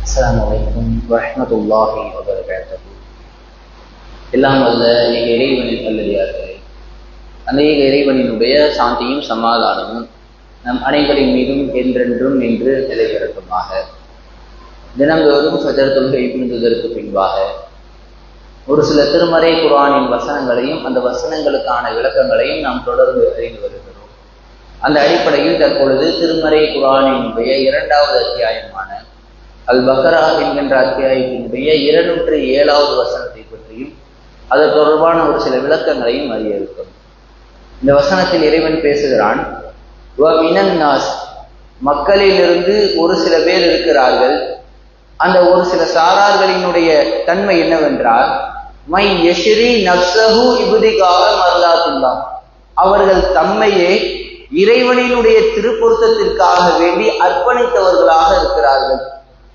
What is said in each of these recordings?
அஸ்ஸலாமு அலைக்கும் வரஹ்மத்துல்லாஹி வபரகாத்துஹு. எல்லாம் வல்ல ஏக இறைவனின் நல்லடியார்களே, அந்த ஏக இறைவனினுடைய சாந்தியும் சமாதானமும் நம் அனைவரின் மீதும் என்றென்றும் நின்று நிலைபெறட்டுமாக. தினந்தோறும் ஃபஜர் தொழுகை புரிந்ததற்கு பின்பாக ஒரு சில திருமறை குர்ஆனின் வசனங்களையும் அந்த வசனங்களுக்கான விளக்கங்களையும் நாம் தொடர்ந்து அறிந்து வருகிறோம். அந்த அடிப்படையில் தற்பொழுது திருமறை குர்ஆனினுடைய 2வது அத்தியாயமான அல் பக்ரா என்கின்ற அத்தியாயத்தினுடைய 207வது வசனத்தை பற்றியும் அது தொடர்பான ஒரு சில விளக்கங்களையும் அறிய இருக்கும். இந்த வசனத்தில் இறைவன் பேசுகிறான், மக்களிலிருந்து ஒரு சில பேர் இருக்கிறார்கள். அந்த ஒரு சில சாரார்களினுடைய தன்மை என்னவென்றால், மை யஷ்ரி நஃப்ஸஹு இப்திகாஅ மர்லாத்துல்லாஹ், அவர்கள் தம்மையே இறைவனினுடைய திருப்பொருத்தத்திற்காக வேண்டி அர்ப்பணித்தவர்களாக இருக்கிறார்கள்.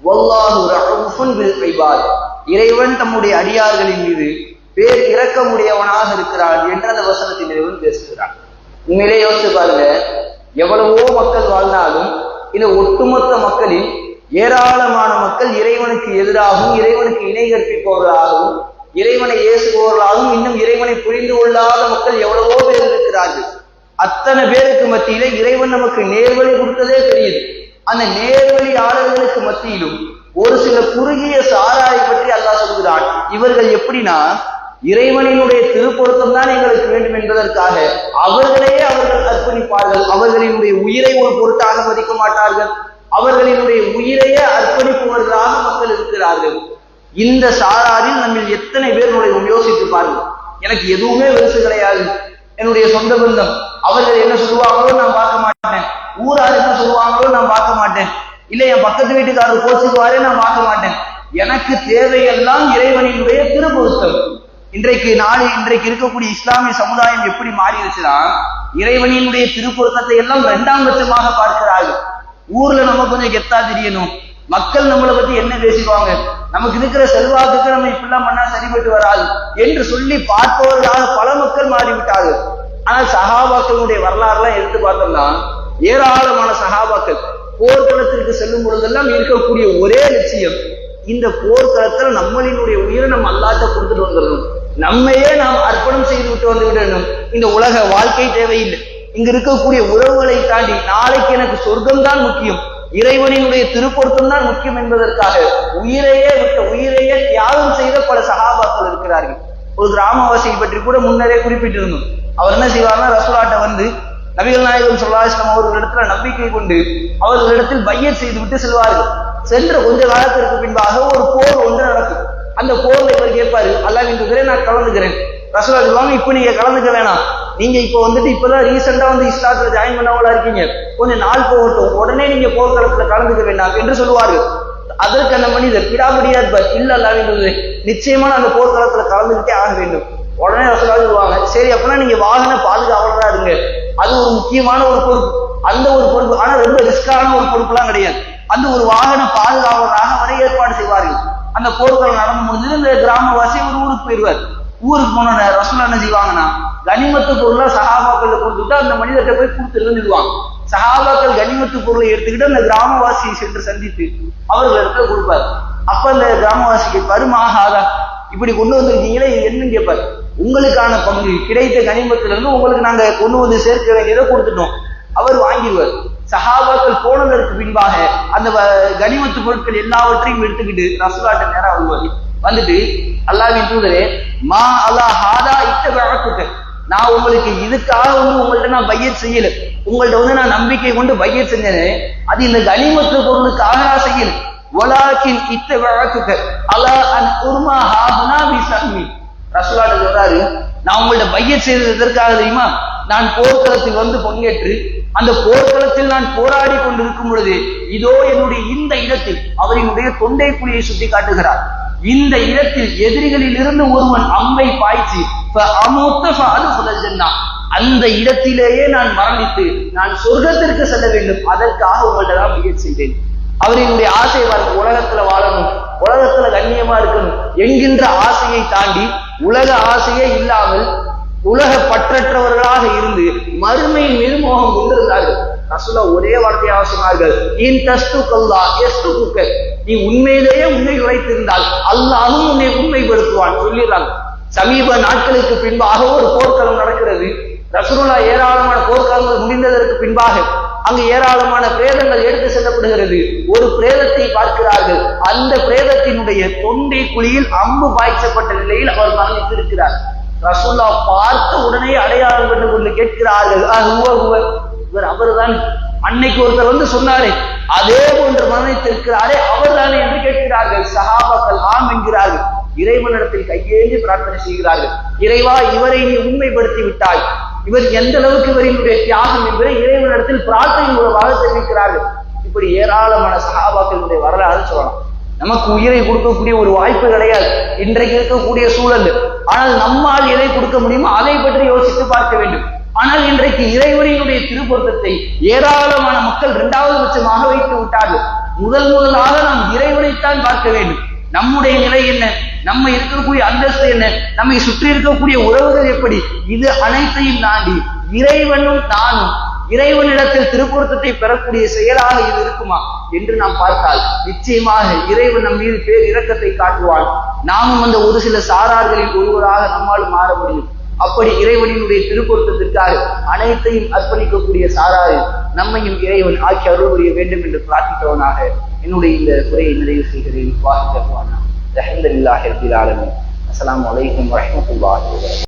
வல்லாஹு ரഊஃபுன் பில் இபாத், இறைவன் தம்முடைய அடியார்களின் மீது பேர் இரக்கமுடையவனாக இருக்கிறான் என்று அந்த வசனத்தில் இறைவன் பேசுகிறான். உண்மையிலே யோசிச்சு பாருங்க, எவ்வளவோ மக்கள் வாழ்ந்தாலும் இந்த ஒட்டுமொத்த மக்களில் ஏராளமான மக்கள் இறைவனுக்கு எதிராகவும் இறைவனுக்கு இணை கற்பிப்பவர்களாகவும் இறைவனை ஏசுபவர்களாகவும் இன்னும் இறைவனை புரிந்து கொள்ளாத மக்கள் எவ்வளவோ பேர் இருக்கிறார்கள். அத்தனை பேருக்கு மத்தியில இறைவன் நமக்கு நேர்வழி கொடுத்ததே தெரியுது. அந்த நேர்வழியாளர்களுக்கு மத்தியிலும் ஒரு சில குறுகிய சாராரை பற்றி அல்லாஹ் சொல்கிறான். இவர்கள் எப்படின்னா, இறைவனினுடைய திருப்பொருத்தம் தான் எங்களுக்கு வேண்டும் என்பதற்காக அவர்களையே அவர்கள் அர்ப்பணிப்பார்கள். அவர்களினுடைய உயிரை ஒரு பொருட்டாக மதிக்க மாட்டார்கள். அவர்களினுடைய உயிரையே அர்ப்பணிப்பவர்களாக மக்கள் இருக்கிறார்கள். இந்த சாராரில் நம்ம எத்தனை பேர் யோசித்து பாருங்கள். எனக்கு எதுவுமே வெறுசு கிடையாது, என்னுடைய சொந்த பந்தம் அவர்கள் என்ன சொல்லுவாங்களோ நான் பார்க்க மாட்டேன், ஊரார் என்ன சொல்லுவாங்களோ நான் பார்க்க மாட்டேன், இல்லை என் பக்கத்து வீட்டுக்காரர் கோச்சுக்குவாரே நான் பார்க்க மாட்டேன். எனக்கு தேவையெல்லாம் இறைவனினுடைய திருப்பொருத்தம். இன்றைக்கு இருக்கக்கூடிய இஸ்லாமிய சமுதாயம் எப்படி மாறிடுச்சுன்னா, இறைவனினுடைய திருப்பொருத்தத்தை எல்லாம் 2ஆம் பட்சமாக பார்க்கிறார்கள். ஊர்ல நம்ம கொஞ்சம் கெத்தா தெரியணும், மக்கள் நம்மளை பத்தி என்ன பேசிடுவாங்க, நமக்கு இருக்கிற செல்வாக்குக்கு நம்ம இப்படிலாம் பண்ணா சரிபட்டு வராது என்று சொல்லி பார்ப்பவர்களாக பல மக்கள் மாறிவிட்டார்கள். ஆனால் சஹாபாக்களுடைய வரலாறுலாம் எடுத்து பார்த்தோம்னா, ஏராளமான சஹாபாக்கள் போர்க்களத்திற்கு செல்லும் பொழுதெல்லாம் இருக்கக்கூடிய ஒரே லட்சியம், இந்த போர்க்களத்தில் நம்மளினுடைய உயிரை நம்ம அல்லாஹ்ட்ட கொடுத்துட்டு வந்துடணும், நம்மையே நாம் அர்ப்பணம் செய்து விட்டு வந்து விடணும். இந்த உலக வாழ்க்கை தேவையில்லை, இங்க இருக்கக்கூடிய உறவுகளை தாண்டி நாளைக்கு எனக்கு சொர்க்கம் தான் முக்கியம், இறைவனினுடைய திருப்பொருத்தம் தான் முக்கியம் என்பதற்காக உயிரையே தியாகம் செய்த பல சஹாபாக்கள் இருக்கிறார்கள். ஒரு கிராமவாசியை பற்றி கூட முன்னரே குறிப்பிட்டிருந்தோம். அவர் என்ன செய்வார்னா, ரசூலாட்ட வந்து நபிகள் நாயகம் ஸல்லல்லாஹு அலைஹி வஸல்லம் அவர்களிடத்துல நம்பிக்கை கொண்டு அவர்களிடத்தில் பையத் செய்து விட்டு செல்வார்கள். சென்ற கொஞ்ச காலத்திற்கு பின்பாக ஒரு போர் ஒன்று நடக்கும். அந்த போர்ல இவர் கேட்பாரு, அல்லாஹ்வின் தூதரே நான் கலந்துக்கிறேன். ரசூலா சொல்லுவாங்க, இப்ப நீங்க கலந்துக்க வேணாம், நீங்க இப்ப இப்பதான் ரீசெண்டா இஸ்லாத்துல ஜாயின் பண்ணவங்களா இருக்கீங்க, கொஞ்சம் நாள் போகட்டும், உடனே நீங்க போர்க்களத்துல கலந்துக்க வேண்டாம் என்று சொல்லுவார்கள். அதற்கு அந்த மனிதர் விடாபடியா இருப்பார், இல்ல அல்லாஹ்வின் தூதரே நிச்சயமா அந்த போர்க்களத்துல கலந்துக்கிட்டே ஆக வேண்டும். உடனே ரசூலா சொல்லுவாங்க, சரி அப்படின்னா நீங்க வாகன பாதுகாவலரா இருங்க, அது ஒரு முக்கியமான ஒரு பொறுப்பு, அந்த ஒரு பொறுப்பு, ஆனா ரொம்ப ரிஸ்கான ஒரு பொறுப்புலாம் கிடையாது, அந்த ஒரு வாகன பாதுகாவலராக அவரை ஏற்பாடு செய்வார்கள். அந்த போர்க்களம் நடந்து முடிஞ்சது, இந்த கிராமவாசி ஒரு ஊருக்கு போயிடுவார். ஊருக்கு போன ரசூலா என்ன செய்வாங்கன்னா, கனிமத்து பொருளை சஹாபாக்கள் கொடுத்துட்டு அந்த மனிதர்கிட்ட போய் கொடுத்துருந்துடுவாங்க. சஹாபாக்கள் கனிமத்து பொருளை எடுத்துக்கிட்டு அந்த கிராமவாசியை சென்று சந்தித்து அவர்களிடத்துல கொடுப்பாரு. அப்ப அந்த கிராமவாசி கேட்பாரு, மாஹாதா, இப்படி கொண்டு வந்திருக்கீங்களே இது என்னன்னு கேட்பாரு. உங்களுக்கான பங்கு கிடைத்த கனிமத்துல இருந்து உங்களுக்கு நாங்க கொண்டு வந்து சேர்க்க வேண்டியதை கொடுத்துட்டோம். அவர் வாங்கிடுவார். சஹாபாக்கள் போனதற்கு பின்பாக அந்த கனிமத்து பொருட்கள் எல்லாவற்றையும் எடுத்துக்கிட்டு ரசூலாட்ட நேரா வருவார். வந்துட்டு, அல்லாஹ்வின் தூதரே, மா அல்லாஹ் ஹாதா இத்தபஅத்துக, நான் உங்களுக்கு இதுக்காக உங்கள்ட்ட நான் பையத் செய்யல, உங்கள்ட்ட நான் நம்பிக்கை கொண்டு பையத் செஞ்சேன், அது இந்த கனிமத்து பொருளுக்காக நான் செய்யல. வலாக்கின் இத்தபஅத்துக அலா அன் உர்மா ஹாதுனா பிஸஹ்மி, ரசூலுல்லாஹ் சொல்றாரு, நான் உங்கள்ட்ட பையத் செய்தது எதற்காக தெரியுமா, நான் போர்க்களத்தில் பங்கேற்று அந்த போர்க்களத்தில் நான் போராடி கொண்டிருக்கும் பொழுது இதோ என்னுடைய இந்த இடத்தில், அவரினுடைய தொண்டை குழியை சுட்டி காட்டுகிறார், இந்த இடத்தில் எதிரிகளில் இருந்து ஒருவன் அம்பை பாய்ச்சி அந்த இடத்திலேயே நான் மரணித்து நான் சொர்க்கத்திற்கு செல்ல வேண்டும், அதற்காக உங்கள்ட்ட தான் முயற்சி செய்தேன். அவரினுடைய ஆசை உலகத்துல வாழணும், உலகத்துல கண்ணியமா இருக்கணும் என்கின்ற ஆசையை தாண்டி உலக ஆசையே இல்லாமல் உலக பற்றற்றவர்களாக இருந்து மறுமையின் மீது மோகம் கொண்டிருந்தார்கள். ரசூலா ஒரே வார்த்தையாக சொன்னார்கள், இன் தஸ்துகல்லா யஸ்துகுக, நீ உண்மையிலேயே உண்மை உரைத்திருந்தால் அல்லாஹ்வும் உன்னை உண்மைப்படுத்துவான் சொல்லிடுறாங்க. சமீப நாட்களுக்கு பின்பாக ஒரு போர்க்களம் நடக்கிறது. ரசூலுல்லாஹ் ஏராளமான போர்க்களங்கள் முடிந்ததற்கு பின்பாக அங்கு ஏராளமான பிரேதங்கள் எடுத்து செல்லப்படுகிறது. ஒரு பிரேதத்தை பார்க்கிறார்கள். அந்த பிரேதத்தினுடைய தொண்டை குழியில் அம்பு பாய்ச்சப்பட்ட நிலையில் அவர் மரணித்திருக்கிறார். ரசூலுல்லாஹ் பார்த்த உடனே அடையாளம் கண்டு கொண்டு கேட்கிறார்கள், இவர் அவர்தான், அன்னைக்கு ஒருத்தர் வந்து சொன்னாரே அதே போன்று மரணித்திருக்கிறாரே அவர்தானே என்று கேட்கிறார்கள். சஹாபாக்கள் ஆம் என்கிறார்கள். இறைவனிடத்தில் கையேந்தி பிரார்த்தனை செய்கிறார்கள், இறைவா இவரை நீ உண்மைப்படுத்தி விட்டாய், இவர் எந்த அளவுக்கு இவரினுடைய தியாகம் என்பதை இறைவனிடத்தில் பிரார்த்தனை மூலமாக தெரிவிக்கிறார்கள். இப்படி ஏராளமான சஹாபாக்களுடைய வரலாறு சொல்லலாம். நமக்கு உயிரை கொடுக்கக்கூடிய ஒரு வாய்ப்பு கிடையாது இன்றைக்கு இருக்கக்கூடிய சூழல். ஆனால் நம்மால் எதை கொடுக்க முடியுமோ அதை பற்றி யோசித்து பார்க்க வேண்டும். ஆனால் இன்றைக்கு இறைவனினுடைய திருப்பொருத்தத்தை ஏராளமான மக்கள் இரண்டாவது பட்சமாக வைத்து விட்டார்கள். முதலாக நாம் இறைவனைத்தான் பார்க்க வேண்டும். நம்முடைய நிலை என்ன, நம்ம இருக்கக்கூடிய அந்தஸ்து என்ன, நம்மை சுற்றி இருக்கக்கூடிய உறவுகள் எப்படி, இது அனைத்தையும் தாண்டி இறைவனும் நானும் இறைவனிடத்தில் திருப்பொருத்தத்தை பெறக்கூடிய செயலாக இது இருக்குமா என்று நாம் பார்த்தால் நிச்சயமாக இறைவன் நம் மீது பேர் இரக்கத்தை காட்டுவான். நாமும் அந்த ஒரு சில சாரார்களில் ஒருவராக நம்மால் மாற முடியும். அப்படி இறைவனினுடைய திருப்பொருத்தத்திற்காக அனைத்தையும் அர்ப்பணிக்கக்கூடிய சாராரில் நம்மையும் இறைவன் ஆக்கி அருள் புரிய வேண்டும் என்று பிரார்த்தித்தவனாக என்னுடைய இந்த உரையை நிறைவு செய்கிறேன். அஸ்ஸலாமு அலைக்கும் வரஹ்மத்துல்லாஹி வபரகாத்துஹு.